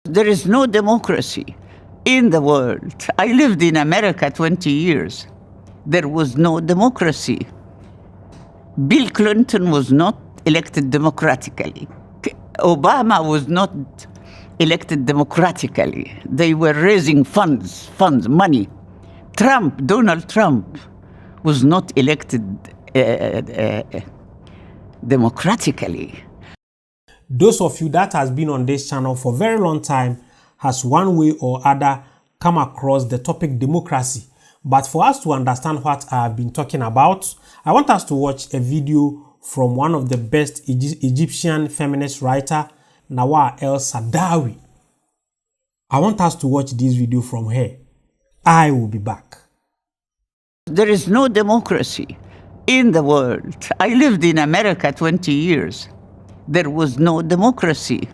There is no democracy in the world. I lived in America 20 years. There was no democracy. Bill Clinton was not elected democratically. Obama was not elected democratically. They were raising funds, money. Donald Trump, was not elected democratically. Those of you that has been on this channel for a very long time has one way or other come across the topic democracy. But for us to understand what I have been talking about, I want us to watch a video from one of the best Egyptian feminist writer, Nawal Elsaadawi. I want us to watch this video from her. I will be back. There is no democracy in the world. I lived in America 20 years. There was no democracy.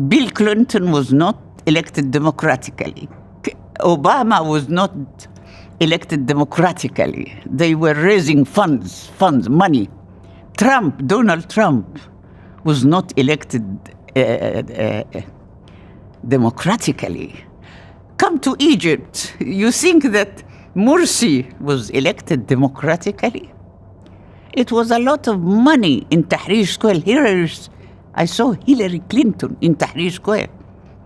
Bill Clinton was not elected democratically. Obama was not elected democratically. They were raising funds, money. Donald Trump, was not elected democratically. Come to Egypt. You think that Morsi was elected democratically? It was a lot of money in Tahrir Square. I saw Hillary Clinton in Tahrir Square.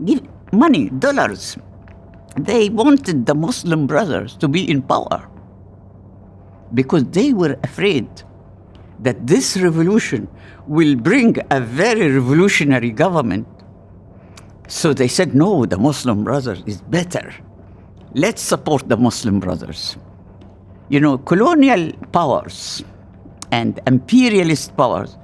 Give money, dollars. They wanted the Muslim brothers to be in power because they were afraid that this revolution will bring a very revolutionary government. So they said, no, the Muslim brothers is better. Let's support the Muslim brothers. You know, colonial powers and imperialist powers,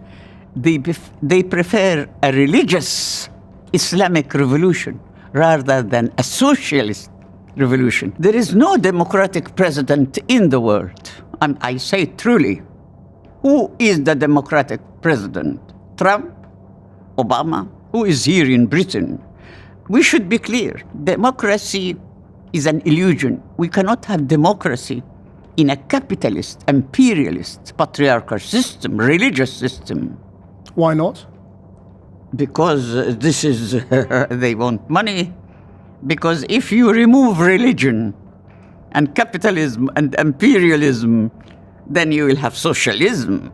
they prefer a religious Islamic revolution rather than a socialist revolution. There is no democratic president in the world. I say truly. Who is the democratic president? Trump? Obama? Who is here in Britain? We should be clear. Democracy is an illusion. We cannot have democracy in a capitalist, imperialist, patriarchal system, religious system. Why not? Because this is, they want money. Because if you remove religion and capitalism and imperialism, then you will have socialism.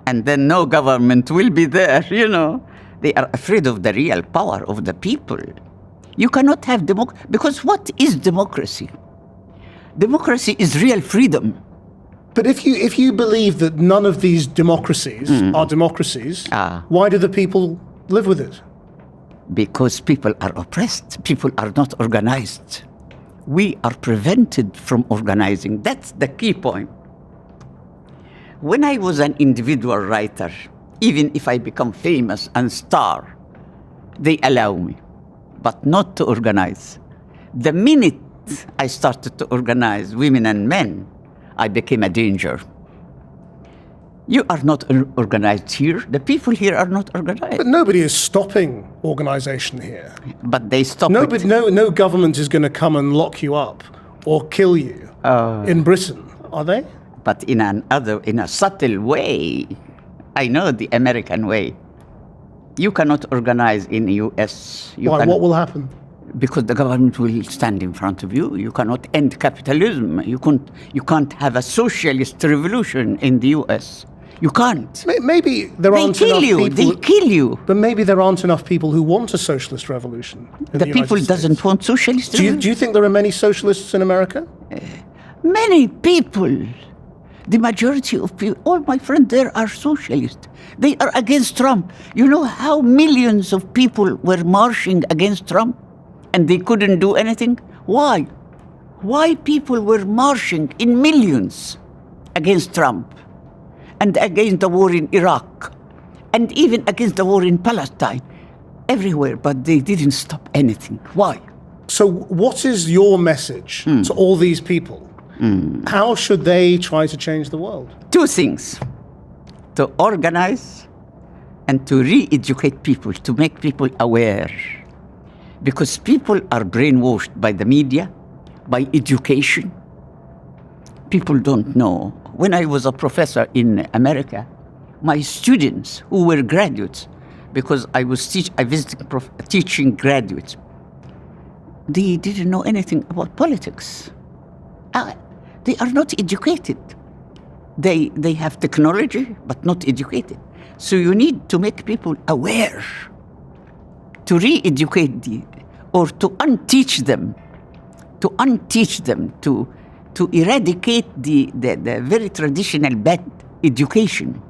And then no government will be there, you know. They are afraid of the real power of the people. You cannot have democracy. Because what is democracy? Democracy is real freedom. But if you believe that none of these democracies are democracies, why do the people live with it? Because people are oppressed. People are not organized. We are prevented from organizing. That's the key point. When I was an individual writer, even if I become famous and star, they allow me, but not to organize. The minute I started to organize women and men, I became a danger. You are not organized here. The people here are not organized. But nobody is stopping organization here. But they stop it. No government is going to come and lock you up or kill you in Britain, are they? But in a subtle way. I know the American way. You cannot organize in the US. Why? What will happen? Because the government will stand in front of you. You cannot end capitalism. You can't have a socialist revolution in the US. You can't. Maybe there aren't enough people. They kill you. But maybe there aren't enough people who want a socialist revolution. The people doesn't want socialist revolution. Do you think there are many socialists in America? Many people. The majority of people, all my friends there are socialists. They are against Trump. You know how millions of people were marching against Trump and they couldn't do anything? Why? Why people were marching in millions against Trump and against the war in Iraq and even against the war in Palestine, everywhere, but they didn't stop anything. Why? So what is your message to all these people? How should they try to change the world? Two things: to organize and to re-educate people, to make people aware. Because people are brainwashed by the media, by education. People don't know. When I was a professor in America, my students who were graduates, because I was teaching graduates. They didn't know anything about politics. They are not educated. They have technology, but not educated. So you need to make people aware, to re-educate or to unteach them, to eradicate the very traditional bad education.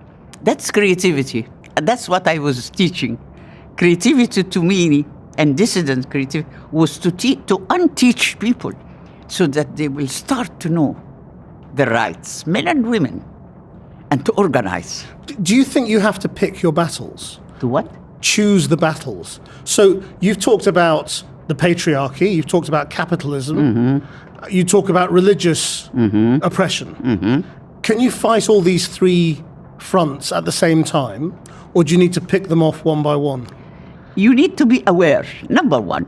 That's creativity. And that's what I was teaching. Creativity to me, and dissident creativity, was to unteach people so that they will start to know their rights, men and women, and to organize. Do you think you have to pick your battles? To what? Choose the battles. So you've talked about the patriarchy, you've talked about capitalism, you talk about religious oppression. Can you fight all these three fronts at the same time, or do you need to pick them off one by one? You need to be aware, number one,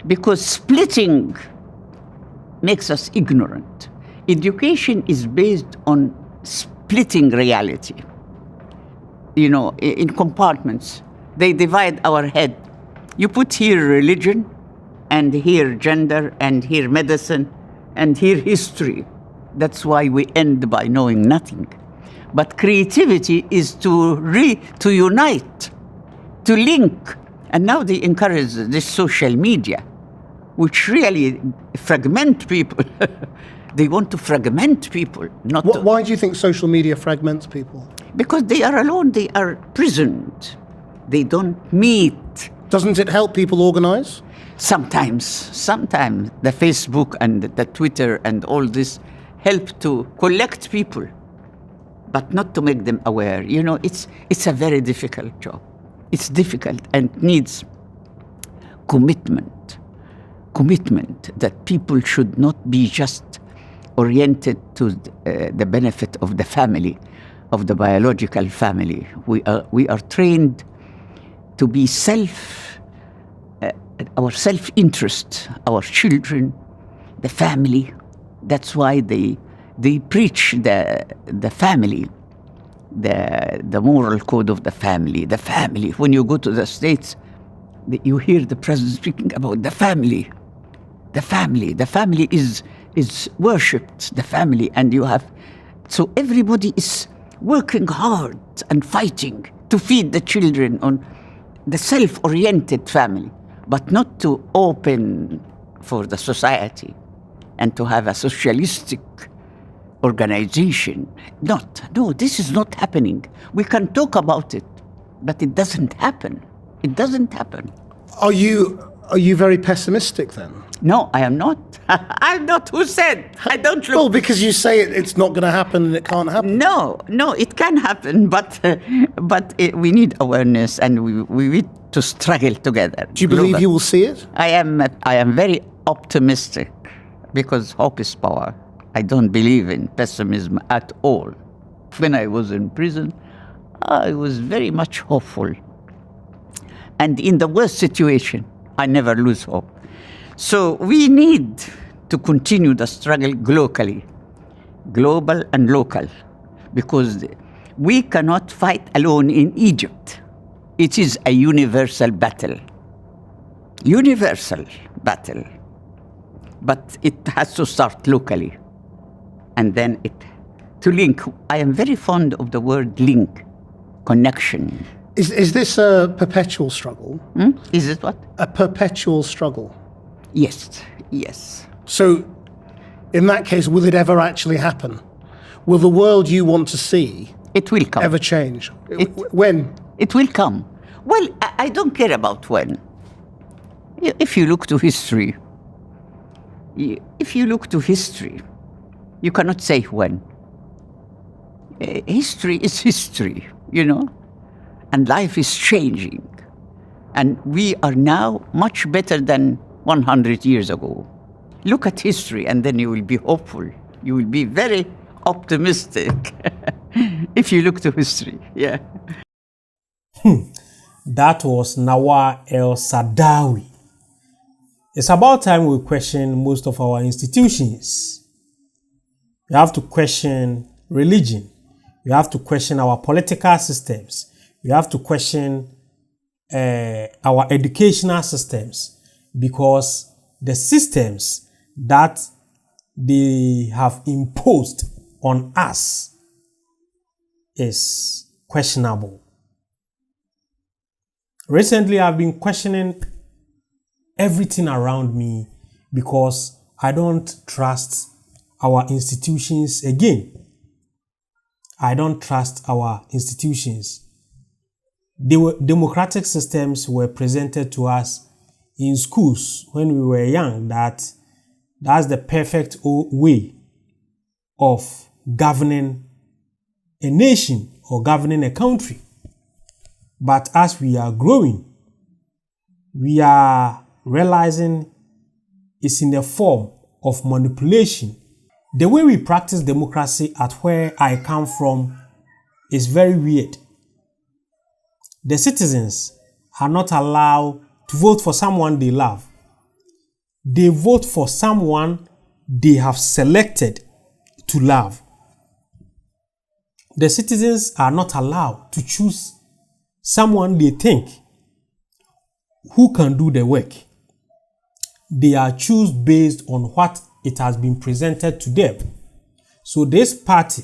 because splitting makes us ignorant. Education is based on splitting reality. You know, in compartments, they divide our head. You put here religion, and here gender, and here medicine, and here history. That's why we end by knowing nothing. But creativity is to unite, to link. And now they encourage this social media, which really fragment people. They want to fragment people. Why do you think social media fragments people? Because they are alone, they are prisoned. They don't meet. Doesn't it help people organize? Sometimes the Facebook and the Twitter and all this help to collect people, but not to make them aware. You know, it's a very difficult job. It's difficult and needs commitment that people should not be just oriented to the benefit of the family, of the biological family. We are trained to be our self-interest, our children, the family. That's why they preach the family, the moral code of the family. The family. When you go to the States, you hear the president speaking about the family. The family. The family is worshipped. The family, and you have. So everybody is working hard and fighting to feed the children on the self-oriented family, but not to open for the society and to have a socialistic organization. No, this is not happening. We can talk about it, but it doesn't happen. It doesn't happen. Are you very pessimistic then? No, I am not. I'm not. Who said? I don't look. Well, because you say it's not going to happen and it can't happen. No, it can happen, but we need awareness, and we need to struggle together. Do you believe you will see it? I am very optimistic, because hope is power. I don't believe in pessimism at all. When I was in prison, I was very much hopeful. And in the worst situation, I never lose hope. So we need to continue the struggle globally, global and local, because we cannot fight alone in Egypt. It is a universal battle. Universal battle. But it has to start locally. And then to link. I am very fond of the word link, connection. Is this a perpetual struggle? Is it what? A perpetual struggle. Yes. So, in that case, will it ever actually happen? Will the world you want to see ever change? When? It will come. Well, I don't care about when. If you look to history, you cannot say when. History is history, you know, and life is changing. And we are now much better than 100 years ago. Look at history, and then you will be hopeful. You will be very optimistic if you look to history. Yeah. That was Nawal Elsaadawi. It's about time we question most of our institutions. We have to question religion. We have to question our political systems. We have to question our educational systems, because the systems that they have imposed on us is questionable. Recently, I've been questioning everything around me because I don't trust our institutions again. I don't trust our institutions. The democratic systems were presented to us in schools when we were young, that's the perfect way of governing a nation or governing a country. But as we are growing, we are realizing it's in the form of manipulation. The way we practice democracy at where I come from is very weird. The citizens are not allowed to vote for someone they love. They vote for someone they have selected to love. The citizens are not allowed to choose someone they think who can do the work. They are chosen based on what it has been presented to them. So this party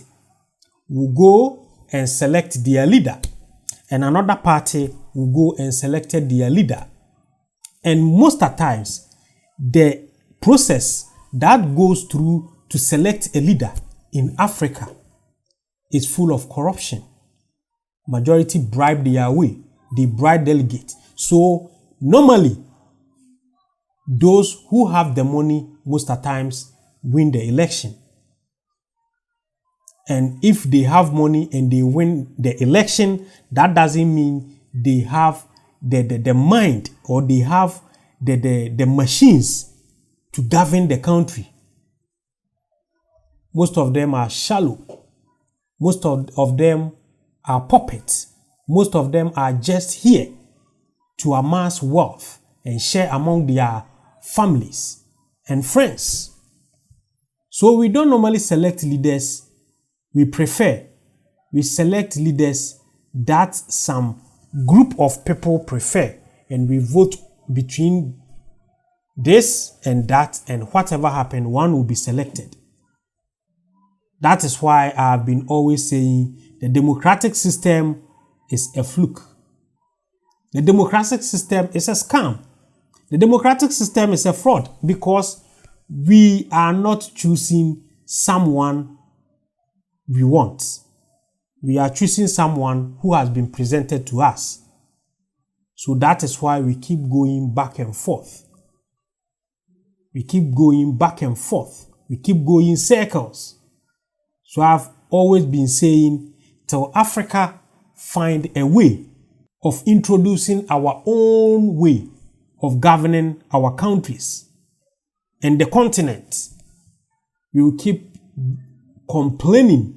will go and select their leader, and another party will go and select their leader. And most of the times, the process that goes through to select a leader in Africa is full of corruption. Majority bribe their way. They bribe delegates. So normally, those who have the money most of the times win the election. And if they have money and they win the election, that doesn't mean they have the mind or they have the machines to govern the country. Most of them are shallow. Most of them are puppets. Most of them are just here to amass wealth and share among their families and friends. So we don't normally select leaders we select leaders that some group of people prefer, and we vote between this and that, and whatever happens, one will be selected. That is why I've been always saying the democratic system is a fluke. The democratic system is a scam. The democratic system is a fraud, because we are not choosing someone we want. We are choosing someone who has been presented to us. So that is why we keep going back and forth. We keep going back and forth. We keep going in circles. So I've always been saying, till Africa find a way of introducing our own way of governing our countries and the continent, we will keep complaining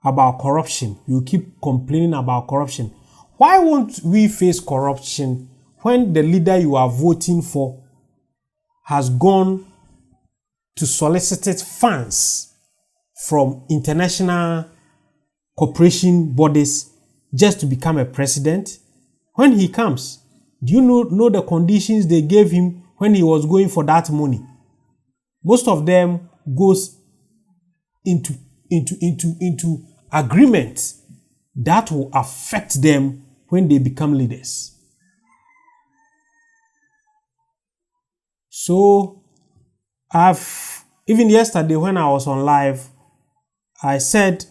about corruption. We will keep complaining about corruption. Why won't we face corruption when the leader you are voting for has gone to solicit funds from international corporation bodies just to become a president? When he comes, do you know the conditions they gave him when he was going for that money? Most of them goes into agreements that will affect them when they become leaders. So even yesterday when I was on live, I said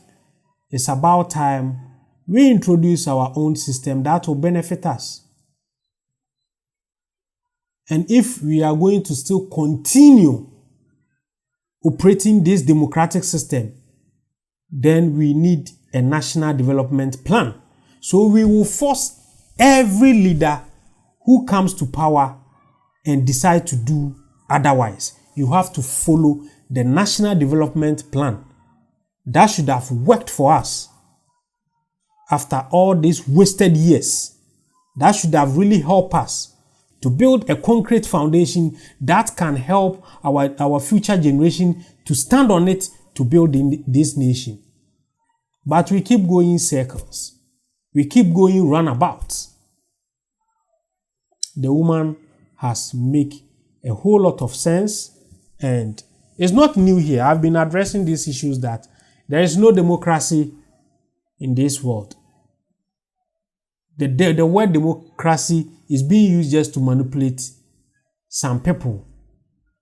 it's about time we introduce our own system that will benefit us. And if we are going to still continue operating this democratic system, then we need a national development plan. So we will force every leader who comes to power and decide to do otherwise. You have to follow the national development plan. That should have worked for us after all these wasted years. That should have really helped us to build a concrete foundation that can help our future generation to stand on it to build this nation. But we keep going in circles. we keep going runabout. The woman has made a whole lot of sense, and it's not new here. I've been addressing these issues that there is no democracy in this world. The word democracy is being used just to manipulate some people.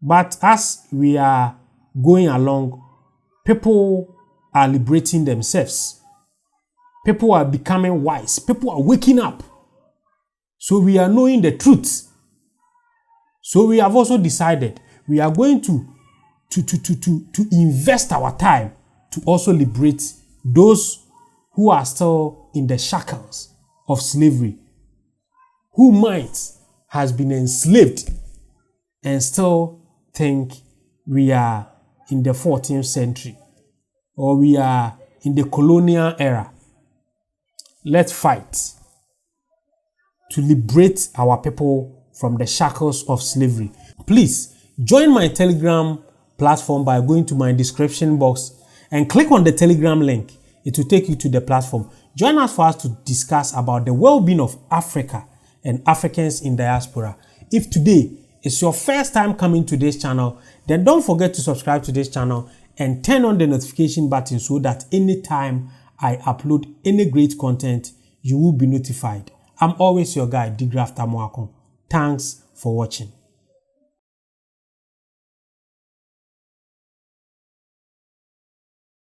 But as we are going along, people are liberating themselves. People are becoming wise. People are waking up. So we are knowing the truth. So we have also decided we are going to invest our time to also liberate those who are still in the shackles of slavery, whose minds has been enslaved and still think we are in the 14th century or we are in the colonial era. Let's fight to liberate our people from the shackles of slavery. Please join my Telegram platform by going to my description box and click on the Telegram link. It will take you to the platform. Join us for us to discuss about the well-being of Africa and Africans in diaspora. If today is your first time coming to this channel, then don't forget to subscribe to this channel and turn on the notification button so that anytime I upload any great content, you will be notified. I'm always your guy, De-Graft Amoako. Thanks for watching.